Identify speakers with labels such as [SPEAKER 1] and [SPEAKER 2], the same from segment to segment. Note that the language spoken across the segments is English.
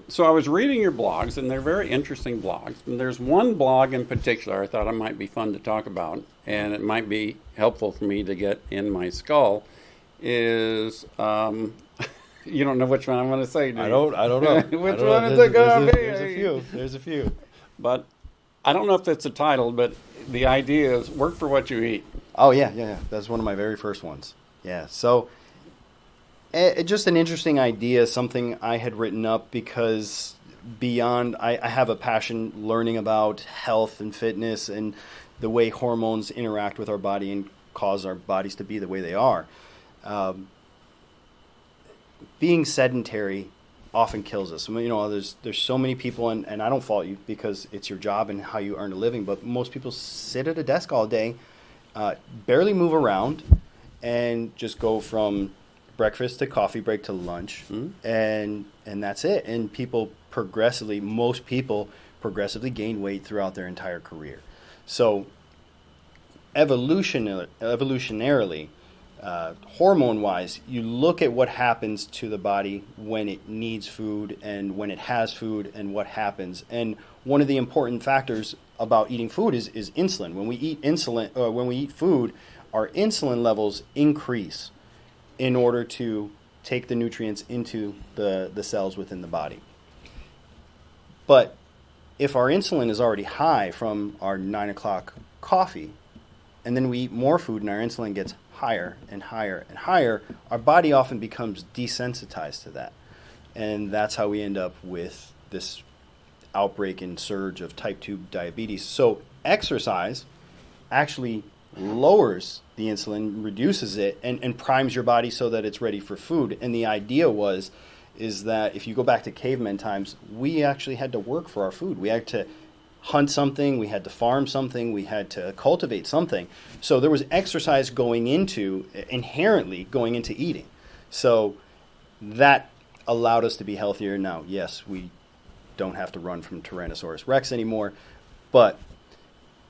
[SPEAKER 1] So I was reading your blogs, and they're very interesting blogs. And there's one blog in particular I thought it might be fun to talk about, and it might be helpful for me to get in my skull. Is you don't know which one I'm going to say, do
[SPEAKER 2] I
[SPEAKER 1] you?
[SPEAKER 2] don't. I don't know.
[SPEAKER 1] Which
[SPEAKER 2] I don't
[SPEAKER 1] one
[SPEAKER 2] know.
[SPEAKER 1] is it going to be?
[SPEAKER 2] There's a few. There's a few.
[SPEAKER 1] But I don't know if that's a title, but the idea is work for what you eat.
[SPEAKER 2] Oh yeah. That's one of my very first ones. Yeah. So, just an interesting idea, something I had written up because beyond, I have a passion learning about health and fitness and the way hormones interact with our body and cause our bodies to be the way they are. Being sedentary often kills us. I mean, there's so many people, and I don't fault you because it's your job and how you earn a living, but most people sit at a desk all day, barely move around, and just go from breakfast to coffee break to lunch, and that's it. And most people progressively gain weight throughout their entire career. So evolutionarily, hormone-wise, you look at what happens to the body when it needs food and when it has food and what happens. And one of the important factors about eating food is insulin. When we eat food, our insulin levels increase in order to take the nutrients into the cells within the body. But if our insulin is already high from our 9 o'clock coffee, and then we eat more food and our insulin gets higher and higher and higher, our body often becomes desensitized to that. And that's how we end up with this outbreak and surge of type 2 diabetes. So exercise actually lowers the insulin, reduces it, and primes your body so that it's ready for food. And the idea is that if you go back to caveman times, we actually had to work for our food. We had to hunt something, we had to farm something, we had to cultivate something. So there was exercise inherently going into eating. So that allowed us to be healthier. Now, yes, we don't have to run from Tyrannosaurus Rex anymore, but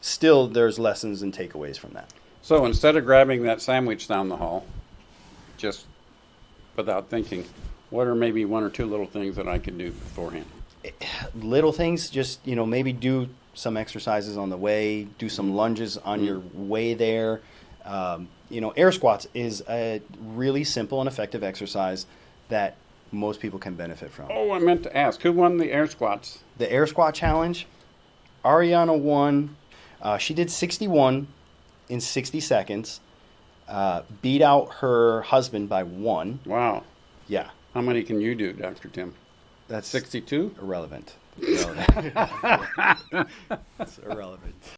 [SPEAKER 2] still there's lessons and takeaways from that.
[SPEAKER 1] So instead of grabbing that sandwich down the hall, just without thinking, what are maybe one or two little things that I could do beforehand?
[SPEAKER 2] Little things, just maybe do some exercises on the way, do some lunges on your way there. Air squats is a really simple and effective exercise that most people can benefit from.
[SPEAKER 1] Oh, I meant to ask, who won the air squats?
[SPEAKER 2] The air squat challenge, Ariana won. She did 61 in 60 seconds, beat out her husband by 1.
[SPEAKER 1] Wow.
[SPEAKER 2] Yeah.
[SPEAKER 1] How many can you do, Dr. Tim?
[SPEAKER 2] That's
[SPEAKER 1] 62?
[SPEAKER 2] irrelevant. It's irrelevant.